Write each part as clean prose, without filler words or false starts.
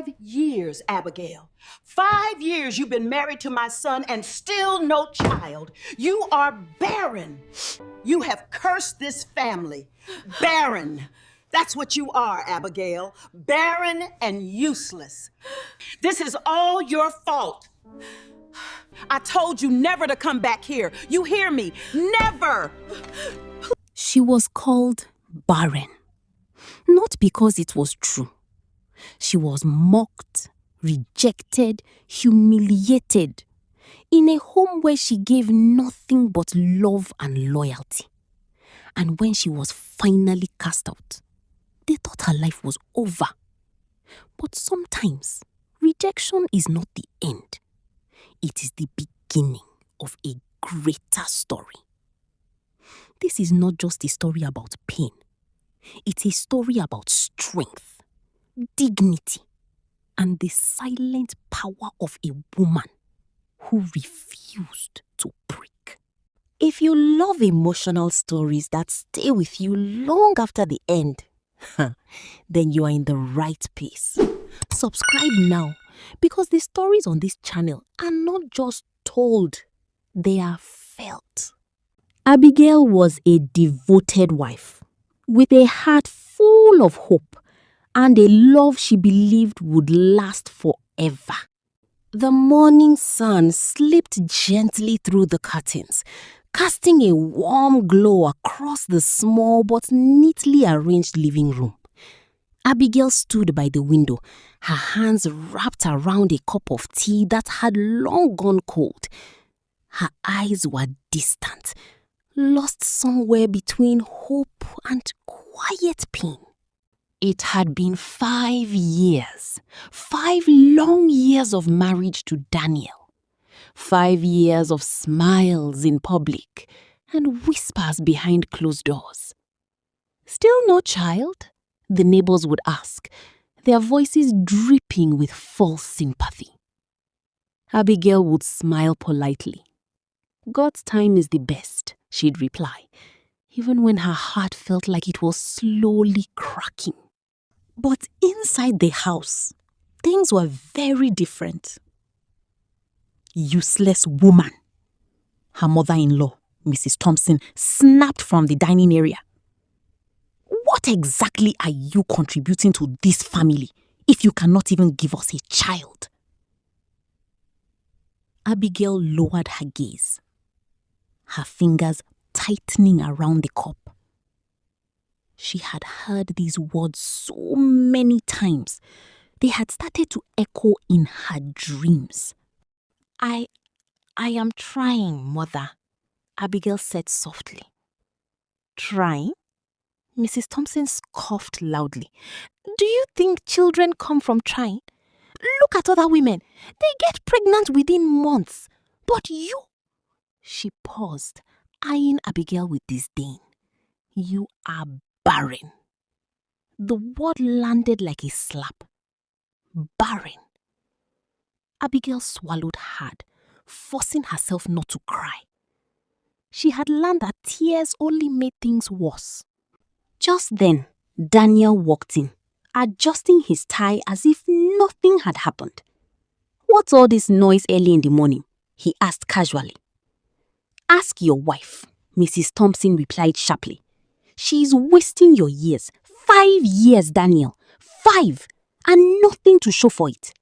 5 years, Abigail. 5 years you've been married to my son and still no child. You are barren. You have cursed this family. Barren. That's what you are, Abigail. Barren and useless. This is all your fault. I told you never to come back here. You hear me? Never! She was called Barren, not because it was true. She was mocked, rejected, humiliated, in a home where she gave nothing but love and loyalty. And when she was finally cast out, they thought her life was over. But sometimes, rejection is not the end. It is the beginning of a greater story. This is not just a story about pain. It's a story about strength, dignity, and the silent power of a woman who refused to break. If you love emotional stories that stay with you long after the end, then you are in the right place. Subscribe now, because the stories on this channel are not just told, they are felt. Abigail was a devoted wife with a heart full of hope and a love she believed would last forever. The morning sun slipped gently through the curtains, casting a warm glow across the small but neatly arranged living room. Abigail stood by the window, her hands wrapped around a cup of tea that had long gone cold. Her eyes were distant, lost somewhere between hope and quiet pain. It had been 5 years, 5 long years of marriage to Daniel, 5 years of smiles in public and whispers behind closed doors. Still no child? The neighbors would ask, their voices dripping with false sympathy. Abigail would smile politely. God's time is the best, she'd reply, even when her heart felt like it was slowly cracking. But inside the house, things were very different. Useless woman, her mother-in-law, Mrs. Thompson, snapped from the dining area. What exactly are you contributing to this family if you cannot even give us a child? Abigail lowered her gaze, her fingers tightening around the cup. She had heard these words so many times. They had started to echo in her dreams. I am trying, Mother, Abigail said softly. Trying? Mrs. Thompson scoffed loudly. Do you think children come from trying? Look at other women. They get pregnant within months. But you... She paused, eyeing Abigail with disdain. You are barren. The word landed like a slap. Barren. Abigail swallowed hard, forcing herself not to cry. She had learned that tears only made things worse. Just then, Daniel walked in, adjusting his tie as if nothing had happened. What's all this noise early in the morning? He asked casually. Ask your wife, Mrs. Thompson replied sharply. She is wasting your years. 5 years, Daniel. 5! And nothing to show for it.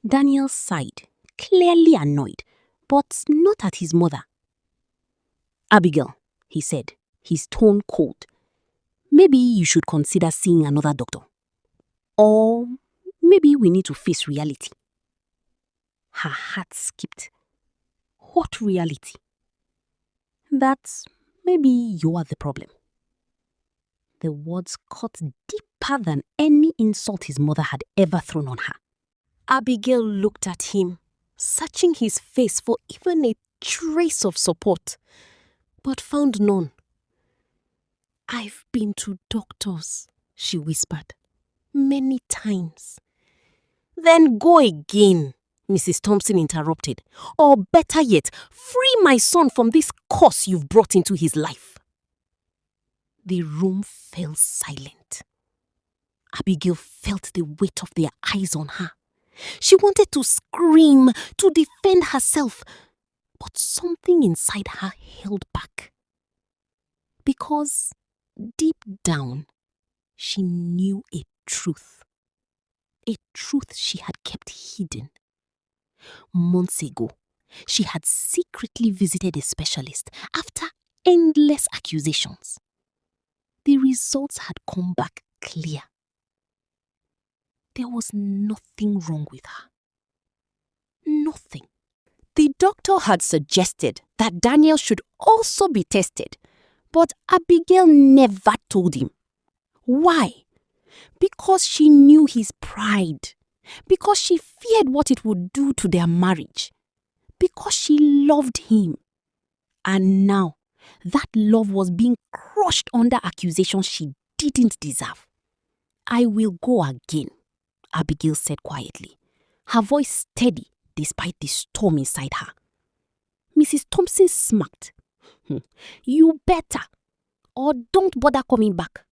Daniel sighed, clearly annoyed, but not at his mother. Abigail, he said, his tone cold. Maybe you should consider seeing another doctor. Or maybe we need to face reality. Her heart skipped. What reality? That maybe you are the problem. The words cut deeper than any insult his mother had ever thrown on her. Abigail looked at him, searching his face for even a trace of support, but found none. I've been to doctors, she whispered, many times. Then go again, Mrs. Thompson interrupted. Or better yet, free my son from this curse you've brought into his life. The room fell silent. Abigail felt the weight of their eyes on her. She wanted to scream, to defend herself, but something inside her held back. Because deep down, she knew a truth she had kept hidden. Months ago, she had secretly visited a specialist after endless accusations. The results had come back clear. There was nothing wrong with her. Nothing. The doctor had suggested that Daniel should also be tested, but Abigail never told him. Why? Because she knew his pride. Because she feared what it would do to their marriage. Because she loved him. And now, that love was being crushed under accusations she didn't deserve. "I will go again," Abigail said quietly, her voice steady despite the storm inside her. Mrs. Thompson smirked. "You better, or don't bother coming back."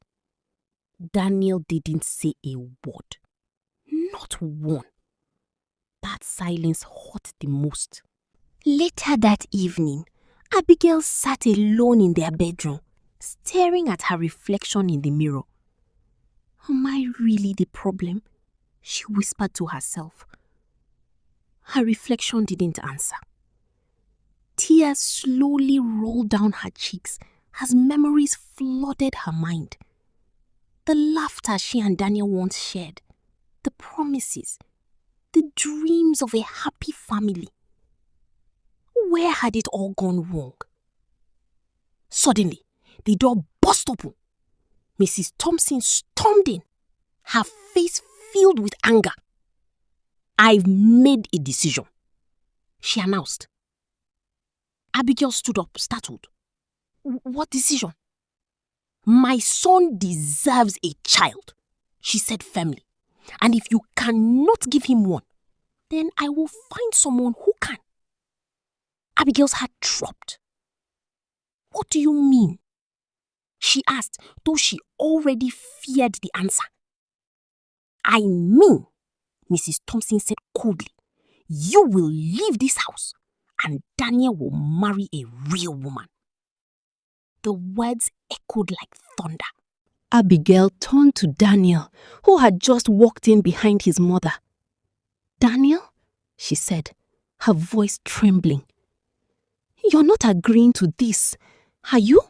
Daniel didn't say a word. Not one. That silence hurt the most. Later that evening, Abigail sat alone in their bedroom, staring at her reflection in the mirror. "Am I really the problem?" she whispered to herself. Her reflection didn't answer. Tears slowly rolled down her cheeks as memories flooded her mind. The laughter she and Daniel once shared, the promises, the dreams of a happy family. Where had it all gone wrong? Suddenly, the door burst open. Mrs. Thompson stormed in, her face filled with anger. "I've made a decision," she announced. Abigail stood up, startled. "What decision?" "My son deserves a child," she said firmly. "And if you cannot give him one, then I will find someone who can." Abigail's heart dropped. "What do you mean?" she asked, though she already feared the answer. "I mean," Mrs. Thompson said coldly, "you will leave this house and Daniel will marry a real woman." The words echoed like thunder. Abigail turned to Daniel, who had just walked in behind his mother. "Daniel," she said, her voice trembling, "you're not agreeing to this, are you?"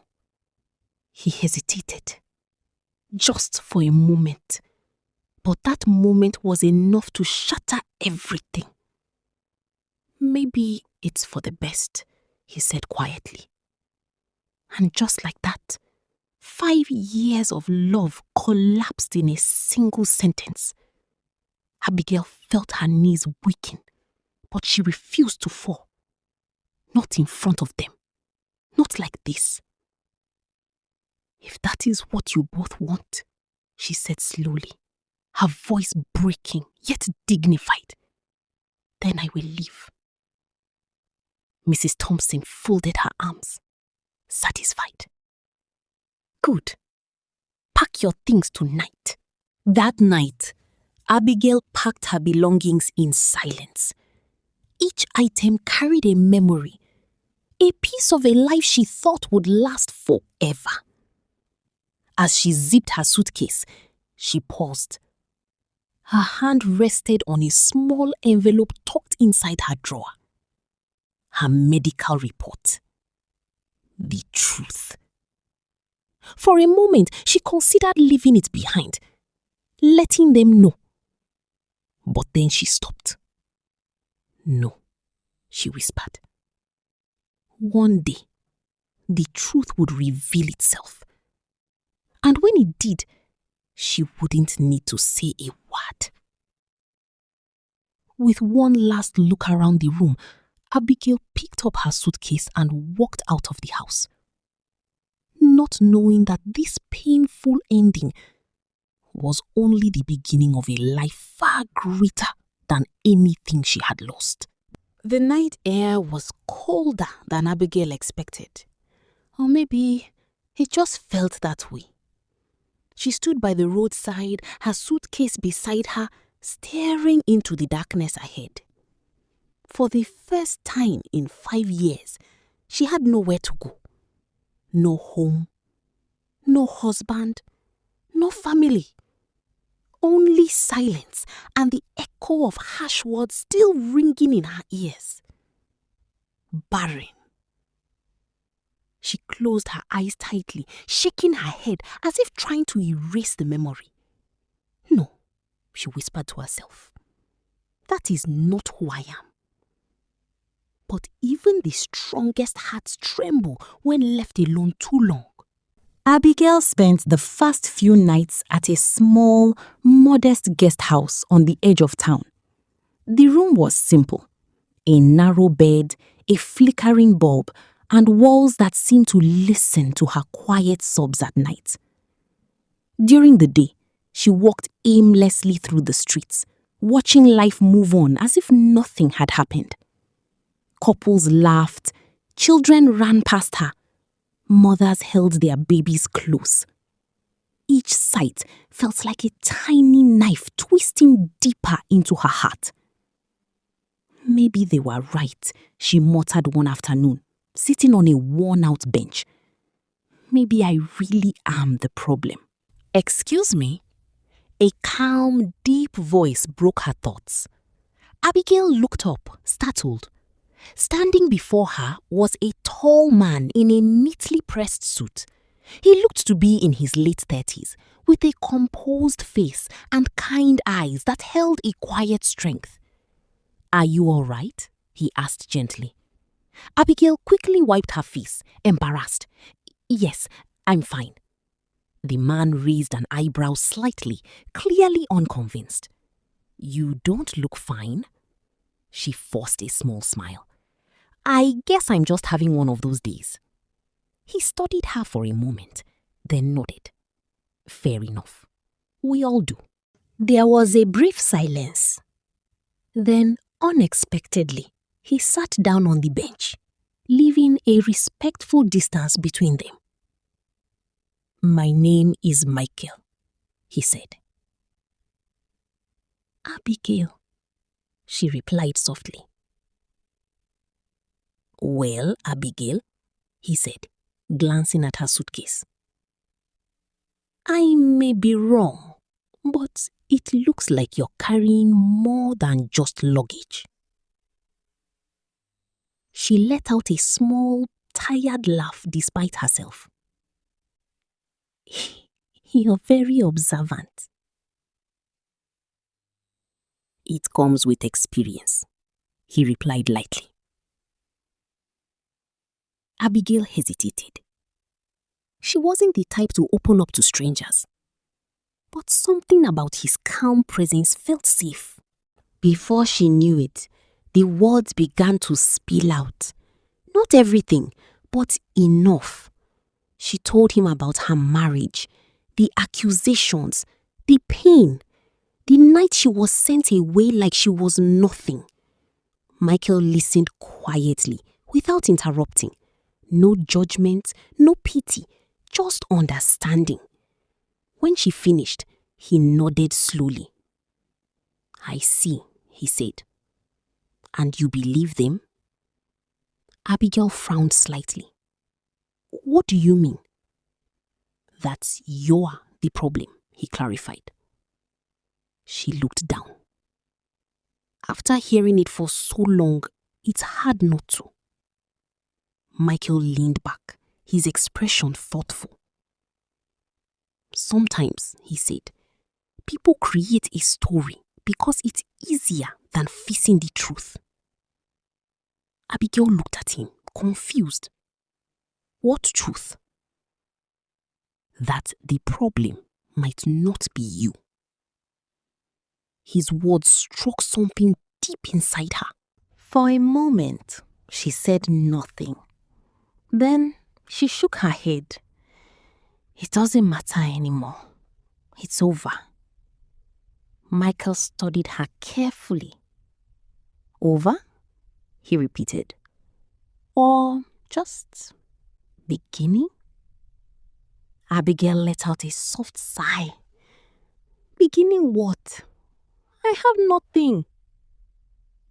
He hesitated, just for a moment. But that moment was enough to shatter everything. "Maybe it's for the best," he said quietly. And just like that, 5 years of love collapsed in a single sentence. Abigail felt her knees weaken, but she refused to fall. Not in front of them. Not like this. "If that is what you both want," she said slowly, her voice breaking yet dignified, "then I will leave." Mrs. Thompson folded her arms, satisfied. "Good. Pack your things tonight." That night, Abigail packed her belongings in silence. Each item carried a memory, a piece of a life she thought would last forever. As she zipped her suitcase, she paused. Her hand rested on a small envelope tucked inside her drawer. Her medical report. The truth. For a moment, she considered leaving it behind, letting them know. But then she stopped. "No," she whispered. One day, the truth would reveal itself. And when it did, she wouldn't need to say a word. With one last look around the room, Abigail picked up her suitcase and walked out of the house. Not knowing that this painful ending was only the beginning of a life far greater than anything she had lost. The night air was colder than Abigail expected. Or maybe it just felt that way. She stood by the roadside, her suitcase beside her, staring into the darkness ahead. For the first time in 5 years, she had nowhere to go. No home, no husband, no family. Only silence and the echo of harsh words still ringing in her ears. Barren. She closed her eyes tightly, shaking her head as if trying to erase the memory. No, she whispered to herself. That is not who I am. But even the strongest hearts tremble when left alone too long. Abigail spent the first few nights at a small, modest guest house on the edge of town. The room was simple. A narrow bed, a flickering bulb, and walls that seemed to listen to her quiet sobs at night. During the day, she walked aimlessly through the streets, watching life move on as if nothing had happened. Couples laughed, children ran past her, mothers held their babies close. Each sight felt like a tiny knife twisting deeper into her heart. Maybe they were right, she muttered one afternoon, sitting on a worn-out bench. Maybe I really am the problem. Excuse me? A calm, deep voice broke her thoughts. Abigail looked up, startled. Standing before her was a tall man in a neatly pressed suit. He looked to be in his late 30s, with a composed face and kind eyes that held a quiet strength. Are you all right? He asked gently. Abigail quickly wiped her face, embarrassed. Yes, I'm fine. The man raised an eyebrow slightly, clearly unconvinced. You don't look fine. She forced a small smile. I guess I'm just having one of those days. He studied her for a moment, then nodded. Fair enough. We all do. There was a brief silence. Then, unexpectedly, he sat down on the bench, leaving a respectful distance between them. My name is Michael, he said. Abigail, she replied softly. Well, Abigail, he said, glancing at her suitcase. I may be wrong, but it looks like you're carrying more than just luggage. She let out a small, tired laugh despite herself. You're very observant. It comes with experience, he replied lightly. Abigail hesitated. She wasn't the type to open up to strangers. But something about his calm presence felt safe. Before she knew it, the words began to spill out. Not everything, but enough. She told him about her marriage, the accusations, the pain, the night she was sent away like she was nothing. Michael listened quietly, without interrupting. No judgment, no pity, just understanding. When she finished, he nodded slowly. I see, he said. And you believe them? Abigail frowned slightly. What do you mean? That you're the problem, he clarified. She looked down. After hearing it for so long, it's hard not to. Michael leaned back, his expression thoughtful. Sometimes, he said, people create a story because it's easier than facing the truth. Abigail looked at him, confused. What truth? That the problem might not be you. His words struck something deep inside her. For a moment, she said nothing. Then she shook her head. It doesn't matter anymore. It's over. Michael studied her carefully. Over? He repeated. Or just beginning? Abigail let out a soft sigh. Beginning what? I have nothing.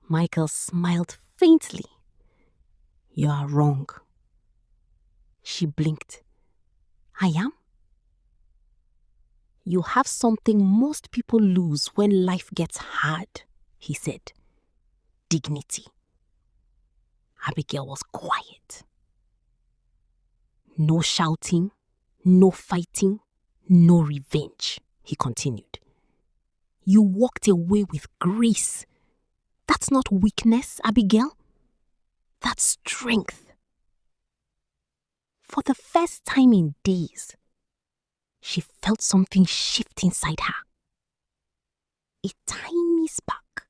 Michael smiled faintly. You are wrong. She blinked. I am? You have something most people lose when life gets hard, he said. Dignity. Abigail was quiet. No shouting, no fighting, no revenge, he continued. You walked away with grace. That's not weakness, Abigail. That's strength. For the first time in days, she felt something shift inside her. A tiny spark.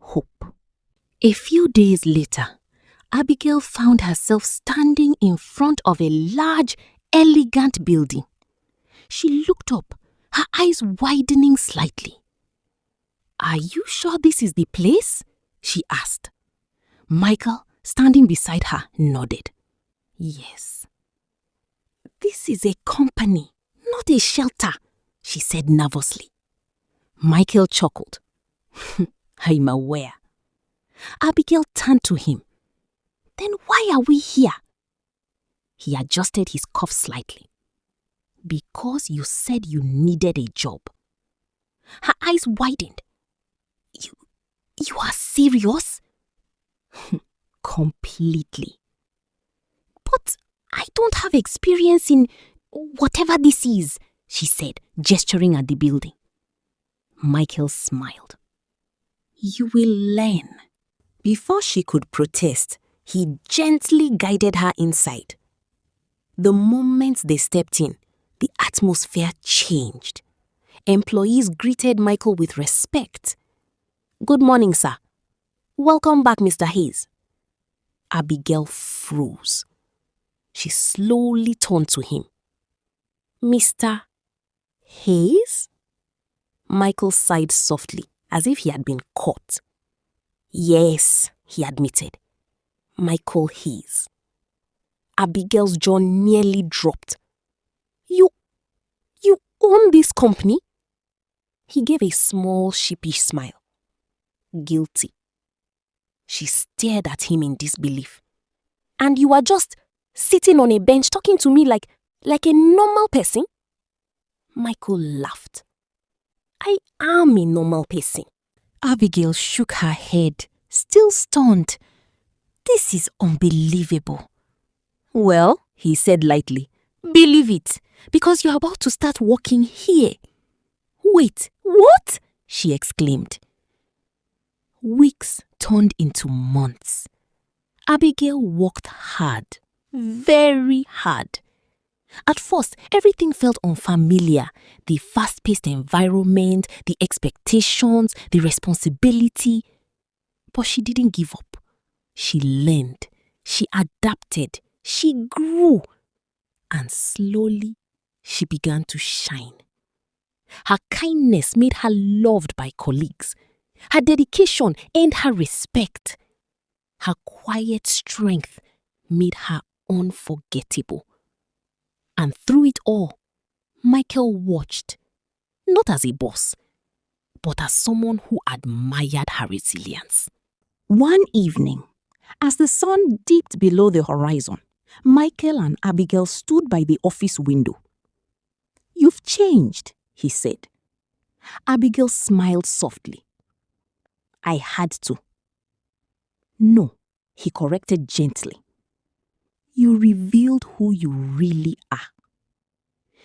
Hope. A few days later, Abigail found herself standing in front of a large, elegant building. She looked up, her eyes widening slightly. Are you sure this is the place? She asked. Michael, standing beside her, nodded. Yes. This is a company, not a shelter, she said nervously. Michael chuckled. I'm aware. Abigail turned to him. Then why are we here? He adjusted his cuff slightly. Because you said you needed a job. Her eyes widened. You are serious? Completely. But I don't have experience in whatever this is, she said, gesturing at the building. Michael smiled. You will learn. Before she could protest, he gently guided her inside. The moment they stepped in, the atmosphere changed. Employees greeted Michael with respect. Good morning, sir. Welcome back, Mr. Hayes. Abigail froze. She slowly turned to him. Mr. Hayes? Michael sighed softly, as if he had been caught. Yes, he admitted. Michael Hayes. Abigail's jaw nearly dropped. You own this company? He gave a small, sheepish smile. Guilty. She stared at him in disbelief. And you are just sitting on a bench talking to me like a normal person? Michael laughed. I am a normal person. Abigail shook her head, still stunned. This is unbelievable. Well, he said lightly, believe it, because you're about to start working here. Wait, what? She exclaimed. Weeks turned into months. Abigail worked hard, very hard. At first, everything felt unfamiliar. The fast-paced environment, the expectations, the responsibility. But she didn't give up. She learned. She adapted. She grew. And slowly, she began to shine. Her kindness made her loved by colleagues. Her dedication earned her respect. Her quiet strength made her unforgettable. And through it all, Michael watched, not as a boss, but as someone who admired her resilience. One evening, as the sun dipped below the horizon, Michael and Abigail stood by the office window. You've changed, he said. Abigail smiled softly. I had to. No, he corrected gently. You revealed who you really are.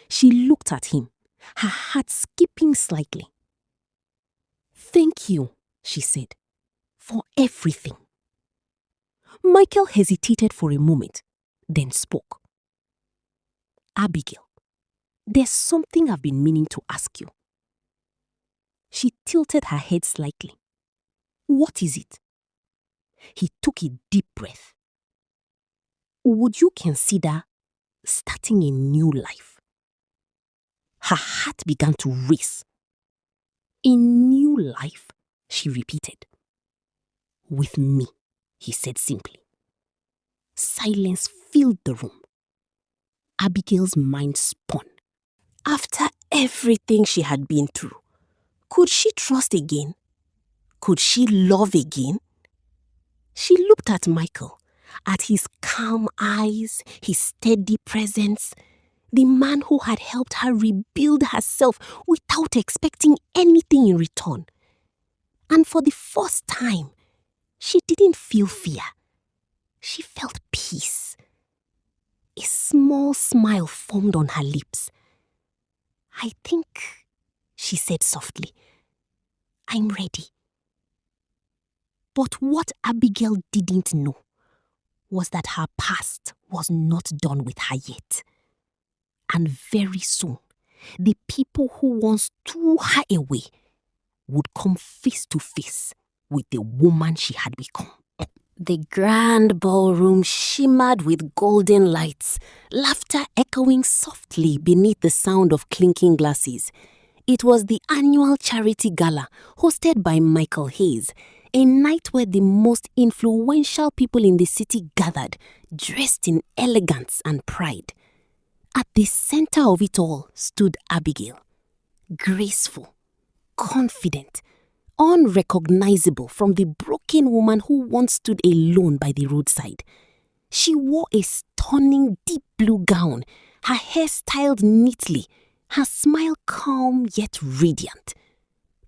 She looked at him, her heart skipping slightly. Thank you, she said, for everything. Michael hesitated for a moment, then spoke. Abigail, there's something I've been meaning to ask you. She tilted her head slightly. What is it? He took a deep breath. Would you consider starting a new life? Her heart began to race. A new life, she repeated. With me, he said simply. Silence filled the room. Abigail's mind spun. After everything she had been through, could she trust again? Could she love again? She looked at Michael, at his calm eyes, his steady presence, the man who had helped her rebuild herself without expecting anything in return. And for the first time, she didn't feel fear. She felt peace. A small smile formed on her lips. "I think," she said softly, "I'm ready." But what Abigail didn't know was that her past was not done with her yet. And very soon, the people who once threw her away would come face to face with the woman she had become. The grand ballroom shimmered with golden lights, laughter echoing softly beneath the sound of clinking glasses. It was the annual charity gala hosted by Michael Hayes, a night where the most influential people in the city gathered, dressed in elegance and pride. At the center of it all stood Abigail, graceful, confident, unrecognizable from the broken woman who once stood alone by the roadside. She wore a stunning deep blue gown, her hair styled neatly, her smile calm yet radiant.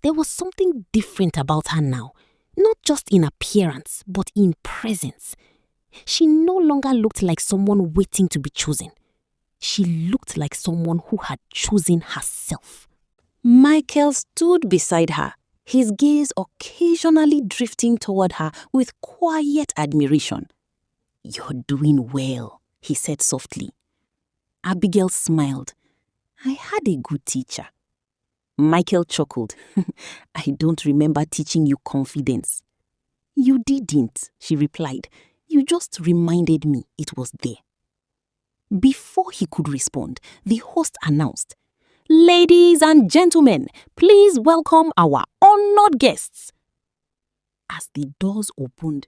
There was something different about her now, not just in appearance, but in presence. She no longer looked like someone waiting to be chosen. She looked like someone who had chosen herself. Michael stood beside her, his gaze occasionally drifting toward her with quiet admiration. "You're doing well," he said softly. Abigail smiled. "I had a good teacher." Michael chuckled. "I don't remember teaching you confidence." "You didn't," she replied. "You just reminded me it was there." Before he could respond, the host announced, "Ladies and gentlemen, please welcome our honored guests." As the doors opened,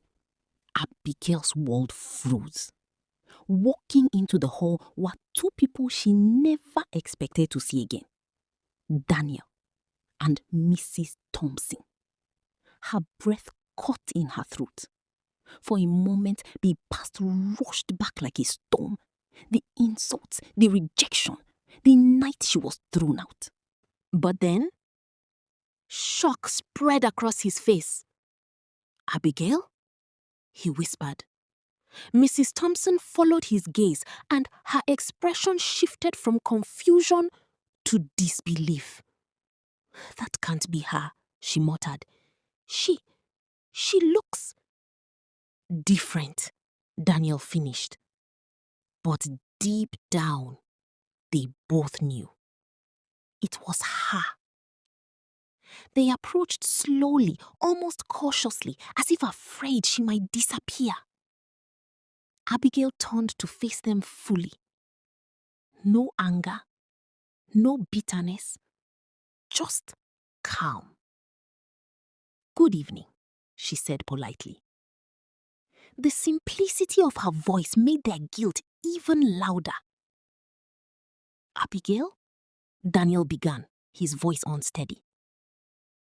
Abigail's world froze. Walking into the hall were two people she never expected to see again: Daniel and Mrs. Thompson. Her breath caught in her throat. For a moment, the past rushed back like a storm. The insults, the rejection, the night she was thrown out. But then, shock spread across his face. "Abigail?" he whispered. Mrs. Thompson followed his gaze, and her expression shifted from confusion to disbelief. "That can't be her," she muttered. She looks different," Daniel finished. But deep down, they both knew. It was her. They approached slowly, almost cautiously, as if afraid she might disappear. Abigail turned to face them fully. No anger, no bitterness, just calm. "Good evening," she said politely. The simplicity of her voice made their guilt even louder. "Abigail?" Daniel began, his voice unsteady.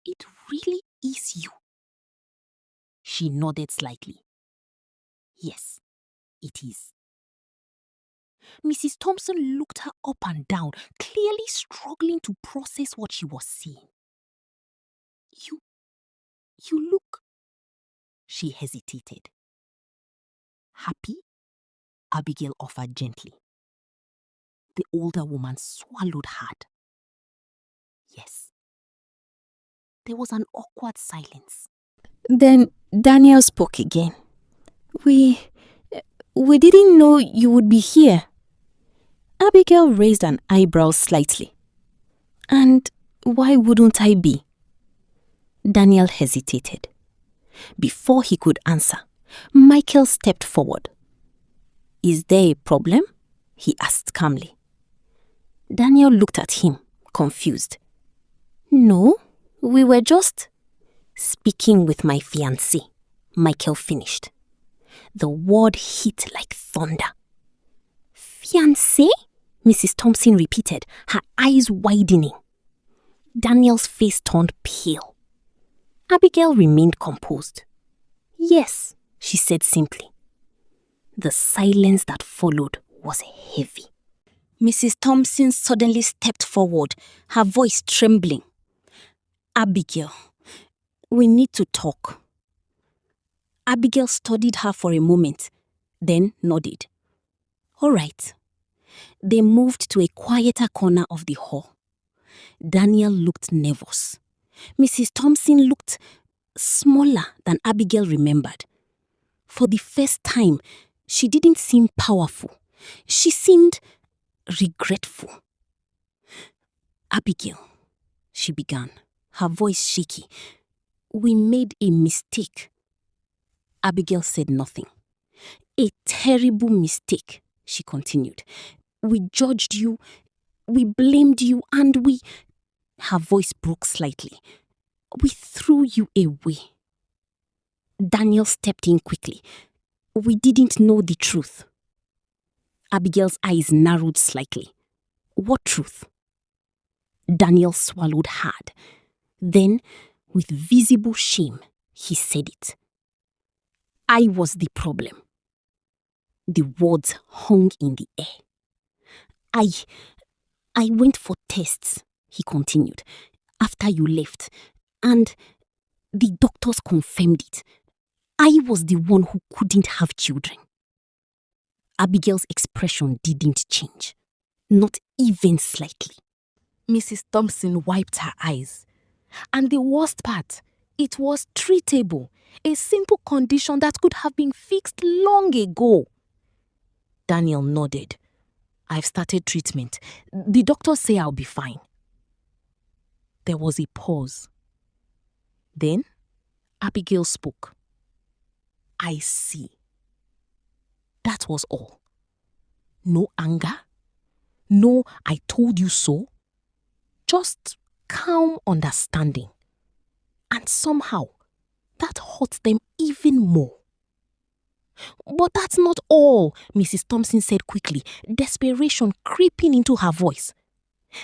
"It really is you." She nodded slightly. "Yes, it is." Mrs. Thompson looked her up and down, clearly struggling to process what she was seeing. You look..." She hesitated. "Happy?" Abigail offered gently. The older woman swallowed hard. "Yes." There was an awkward silence. Then Daniel spoke again. We didn't know you would be here." Abigail raised an eyebrow slightly. "And why wouldn't I be?" Daniel hesitated. Before he could answer, Michael stepped forward. "Is there a problem?" he asked calmly. Daniel looked at him, confused. "No, we were just..." "Speaking with my fiancé," Michael finished. The word hit like thunder. Fiancé? Mrs. Thompson repeated, her eyes widening. Daniel's face turned pale. Abigail remained composed. Yes, she said simply. The silence that followed was heavy. Mrs. Thompson suddenly stepped forward, her voice trembling. Abigail, we need to talk. Abigail studied her for a moment, then nodded. All right. They moved to a quieter corner of the hall. Daniel looked nervous. Mrs. Thompson looked smaller than Abigail remembered. For the first time, she didn't seem powerful. She seemed regretful. Abigail, she began, her voice shaky. We made a mistake. Abigail said nothing. A terrible mistake, she continued. We judged you, we blamed you, and we... Her voice broke slightly. We threw you away. Daniel stepped in quickly. We didn't know the truth. Abigail's eyes narrowed slightly. What truth? Daniel swallowed hard. Then, with visible shame, he said it. I was the problem. The words hung in the air. I went for tests, he continued, after you left, and the doctors confirmed it. I was the one who couldn't have children. Abigail's expression didn't change, not even slightly. Mrs. Thompson wiped her eyes. And the worst part, it was treatable, a simple condition that could have been fixed long ago. Daniel nodded. I've started treatment. The doctors say I'll be fine. There was a pause. Then, Abigail spoke. I see. That was all. No anger. No, I told you so. Just calm understanding. And somehow, that hurt them even more. But that's not all, Mrs. Thompson said quickly, desperation creeping into her voice.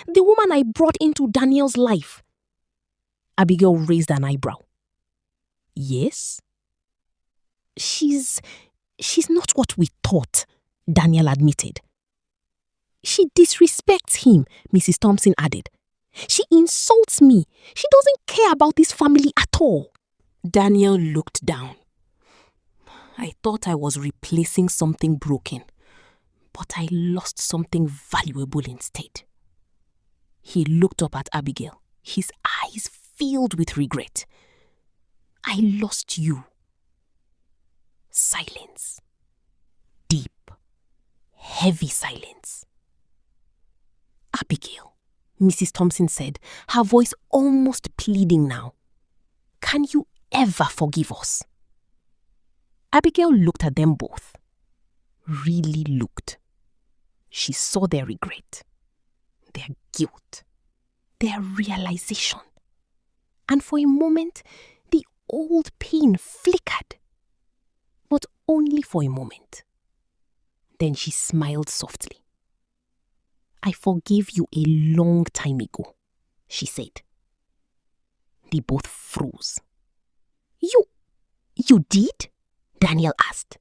The woman I brought into Daniel's life. Abigail raised an eyebrow. Yes? She's not what we thought, Daniel admitted. She disrespects him, Mrs. Thompson added. She insults me. She doesn't care about this family at all. Daniel looked down. I thought I was replacing something broken, but I lost something valuable instead. He looked up at Abigail, his eyes filled with regret. I lost you. Silence. Deep, heavy silence. Abigail, Mrs. Thompson said, her voice almost pleading now. Can you ever forgive us? Abigail looked at them both. Really looked. She saw their regret, their guilt, their realization. And for a moment, the old pain flickered. But only for a moment. Then she smiled softly. I forgave you a long time ago, she said. They both froze. You did? Daniel asked.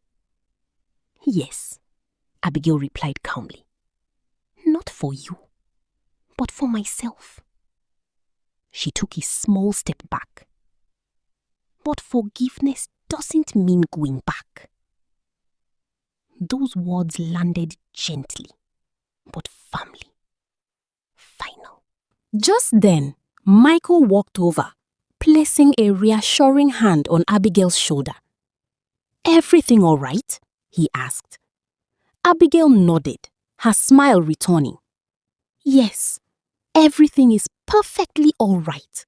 Yes, Abigail replied calmly. Not for you, but for myself. She took a small step back. But forgiveness doesn't mean going back. Those words landed gently, but firmly. Final. Just then, Michael walked over, placing a reassuring hand on Abigail's shoulder. Everything all right? He asked. Abigail nodded, her smile returning. Yes, everything is perfectly all right.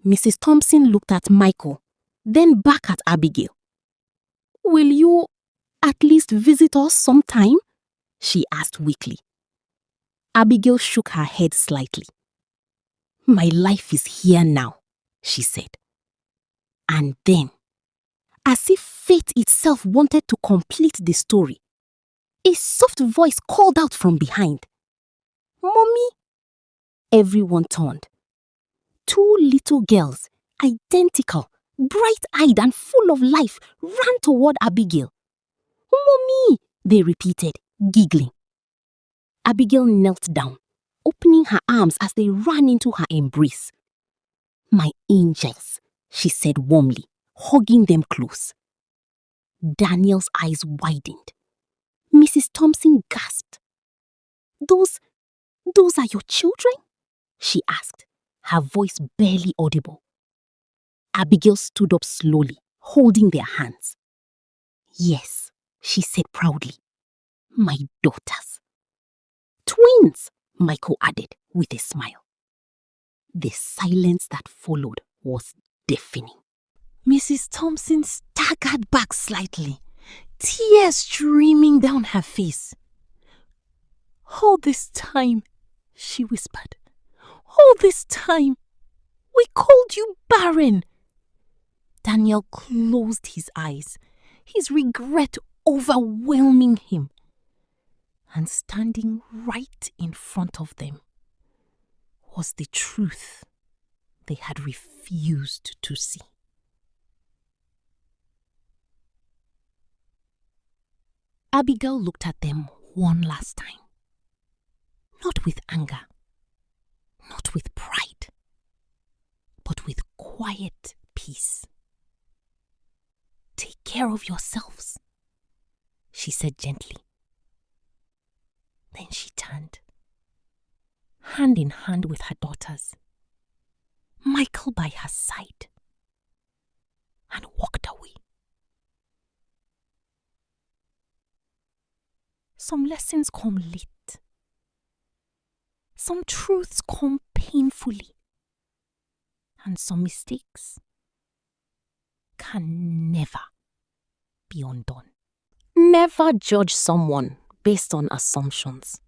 Mrs. Thompson looked at Michael, then back at Abigail. Will you at least visit us sometime? She asked weakly. Abigail shook her head slightly. My life is here now, she said. And then, as if fate itself wanted to complete the story, A soft voice called out from behind. "Mommy!" Everyone turned. Two little girls, identical, bright-eyed and full of life, ran toward Abigail. "Mommy!" they repeated, giggling. Abigail knelt down, opening her arms as they ran into her embrace. "My angels," she said warmly, hugging them close. Daniel's eyes widened. Mrs. Thompson gasped. Those are your children?" she asked, her voice barely audible. Abigail stood up slowly, holding their hands. "Yes," she said proudly. "My daughters." "Twins," Michael added with a smile. The silence that followed was deafening. Mrs. Thompson staggered back slightly, tears streaming down her face. "All this time," she whispered, "all this time, we called you Barren." Daniel closed his eyes, his regret overwhelming him. And standing right in front of them was the truth they had refused to see. Abigail looked at them one last time. Not with anger, not with pride, but with quiet peace. "Take care of yourselves," she said gently. Then she turned, hand in hand with her daughters, Michael by her side, and walked away. Some lessons come late. Some truths come painfully. And some mistakes can never be undone. Never judge someone based on assumptions.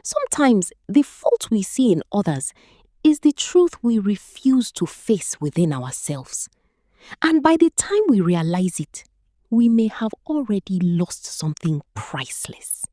Sometimes the fault we see in others is the truth we refuse to face within ourselves. And by the time we realize it, we may have already lost something priceless.